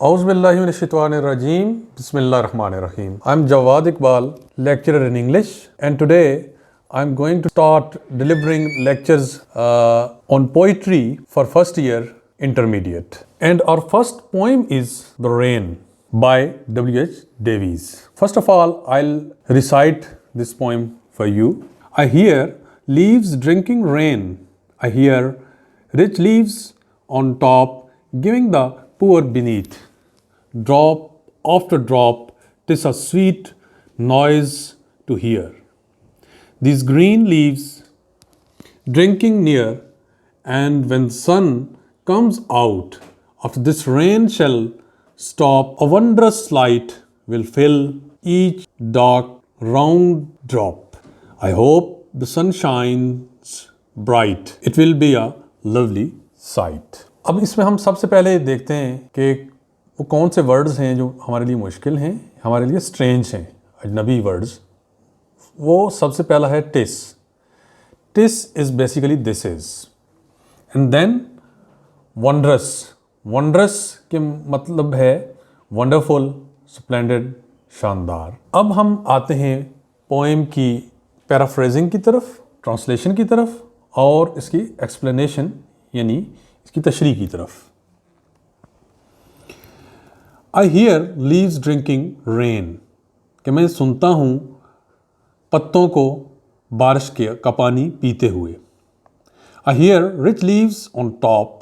Auzubillahiminash-shaytanir-rajeem. Bismillahir-rahmanir-rahim. I'm Jawad Iqbal, lecturer in English, and today I'm going to start delivering lectures on poetry for first year intermediate. And our first poem is The Rain by W.H. Davies. First of all, I'll recite this poem for you. I hear leaves drinking rain. I hear rich leaves on top giving the poor beneath. Drop after drop, 'tis a sweet noise to hear. These green leaves drinking near, and when sun comes out, after this rain shall stop, a wondrous light will fill each dark round drop. I hope the sun shines bright. It will be a lovely sight. अब इसमें हम सबसे पहले देखते हैं कि वो कौन से वर्ड्स हैं जो हमारे लिए मुश्किल हैं, हमारे लिए स्ट्रेंज हैं, अजनबी वर्ड्स। वो सबसे पहला है TISS. TISS is basically this is, and then wondrous. Wondrous के मतलब है वंडरफुल, स्प्लेंडेड, शानदार। अब हम आते हैं पोएम की पैराफ्रेजिंग की तरफ, ट्रांसलेशन की तरफ, और इसकी एक्सप्लेनेशन यानी इसकी तशरीह की तरफ। I hear leaves drinking rain, कि मैं सुनता हूँ पत्तों को बारिश का पानी पीते हुए। I hear rich leaves on top,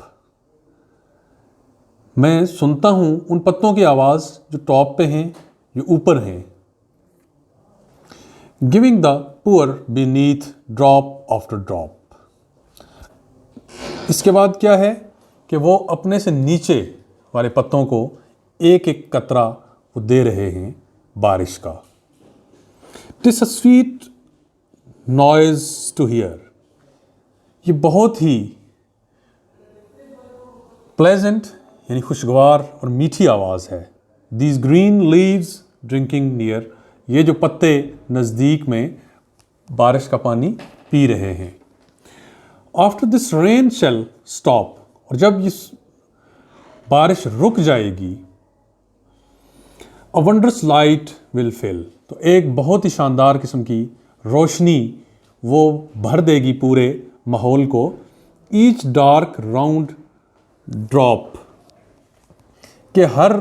मैं सुनता हूँ उन पत्तों की आवाज़ जो टॉप पे हैं, जो ऊपर हैं। Giving the poor beneath drop after drop, इसके बाद क्या है कि वो अपने से नीचे वाले पत्तों को एक एक कतरा वो दे रहे हैं बारिश का। TISS a sweet noise to here, ये बहुत ही प्लेजेंट यानी खुशगवार और मीठी आवाज़ है। These green leaves drinking near, ये जो पत्ते नज़दीक में बारिश का पानी पी रहे हैं। After this rain shall stop, और जब इस बारिश रुक जाएगी, a wondrous light will fill, तो एक बहुत ही शानदार किस्म की रोशनी वो भर देगी पूरे माहौल को। ईच डार्क राउंड ड्रॉप, के हर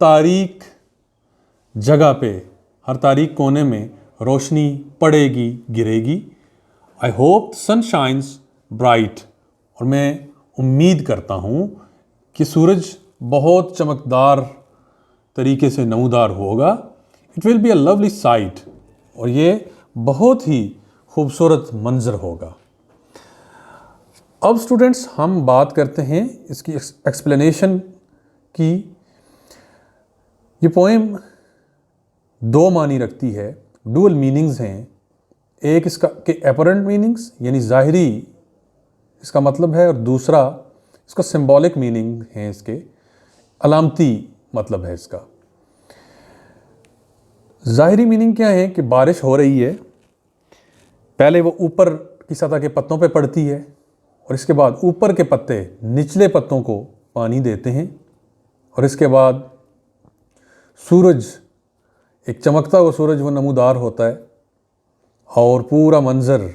तारीक जगह पे, हर तारीक कोने में रोशनी पड़ेगी, गिरेगी। I hope sun shines bright, और मैं उम्मीद करता हूँ कि सूरज बहुत चमकदार तरीके से नमूदार होगा। It will be a lovely site, और ये बहुत ही खूबसूरत मंजर होगा। अब स्टूडेंट्स हम बात करते हैं इसकी एक्सप्लेनेशन की। ये पोएम दो मानी रखती है, डुअल मीनिंग्स हैं। एक इसका के अपरेंट मीनिंग्स यानी ज़ाहिरी इसका मतलब है, और दूसरा इसका सिंबॉलिक मीनिंग है, इसके अलामती मतलब है इसका। ज़ाहिरी मीनिंग क्या है कि बारिश हो रही है, पहले वो ऊपर की सतह के पत्तों पे पड़ती है, और इसके बाद ऊपर के पत्ते निचले पत्तों को पानी देते हैं, और इसके बाद सूरज, एक चमकता हुआ सूरज वो नमूदार होता है, और पूरा मंज़र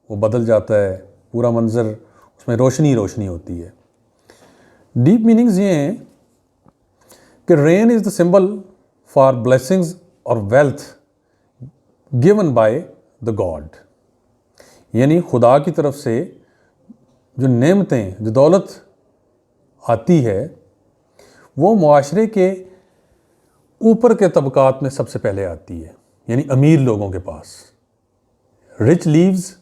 वो बदल जाता है, पूरा मंज़र उसमें रोशनी रोशनी होती है। डीप मीनिंग्स ये हैं कि rain is the symbol for blessings और wealth given by the god, यानी खुदा की तरफ से जो नेमतें, जो दौलत आती है, वो मुआशरे के ऊपर के तबकात में सबसे पहले आती है, यानी अमीर लोगों के पास। Rich leaves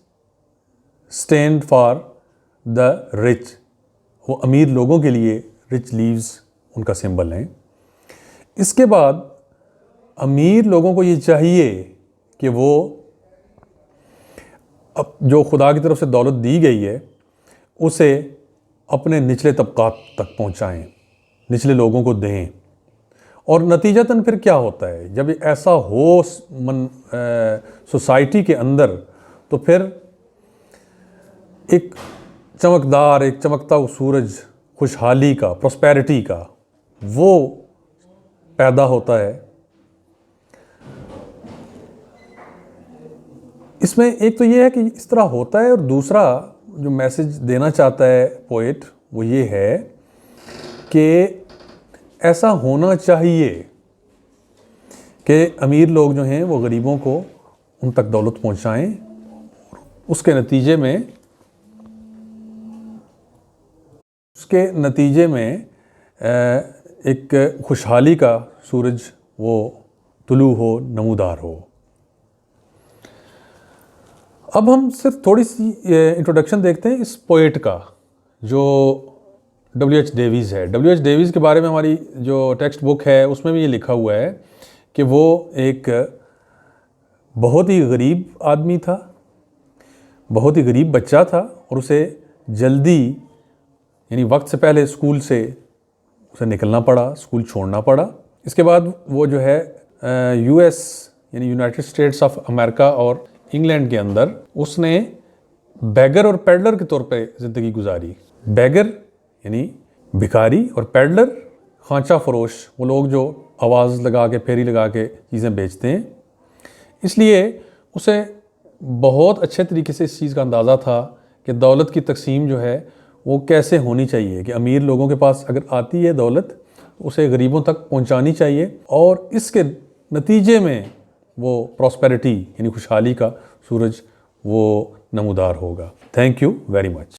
stand for the rich, वो अमीर लोगों के लिए रिच लीव्स उनका सिंबल हैं। इसके बाद अमीर लोगों को ये चाहिए कि वो अब जो खुदा की तरफ से दौलत दी गई है उसे अपने निचले तबकात तक पहुंचाएं, निचले लोगों को दें। और नतीजतन फिर क्या होता है, जब ऐसा हो सोसाइटी के अंदर, तो फिर एक चमकदार, एक चमकता हुआ सूरज खुशहाली का, प्रॉस्पेरिटी का, वो पैदा होता है। इसमें एक तो ये है कि इस तरह होता है, और दूसरा जो मैसेज देना चाहता है पोएट वो ये है कि ऐसा होना चाहिए कि अमीर लोग जो हैं वो गरीबों को उन तक दौलत पहुंचाएं, उसके नतीजे में एक खुशहाली का सूरज वो तुलू हो, नमूदार हो। अब हम सिर्फ थोड़ी सी इंट्रोडक्शन देखते हैं इस पोएट का, जो W.H. डेवीज़ है। W.H. डेवीज़ के बारे में हमारी जो टेक्स्ट बुक है उसमें भी ये लिखा हुआ है कि वो एक बहुत ही गरीब आदमी था, बहुत ही गरीब बच्चा था, और उसे जल्दी यानी वक्त से पहले स्कूल से उसे निकलना पड़ा, स्कूल छोड़ना पड़ा। इसके बाद वो जो है US यानी यूनाइटेड स्टेट्स ऑफ अमेरिका और इंग्लैंड के अंदर उसने बैगर और पैडलर के तौर पे ज़िंदगी गुजारी। बैगर यानी भिखारी, और पैडलर खांचा फरोश, वो लोग जो आवाज़ लगा के, फेरी लगा के चीज़ें बेचते हैं। इसलिए उसे बहुत अच्छे तरीके से इस चीज़ का अंदाज़ा था कि दौलत की तकसीम जो है वो कैसे होनी चाहिए, कि अमीर लोगों के पास अगर आती है दौलत उसे गरीबों तक पहुंचानी चाहिए, और इसके नतीजे में वो प्रॉस्पेरिटी यानी खुशहाली का सूरज वो नमूदार होगा। Thank you very much.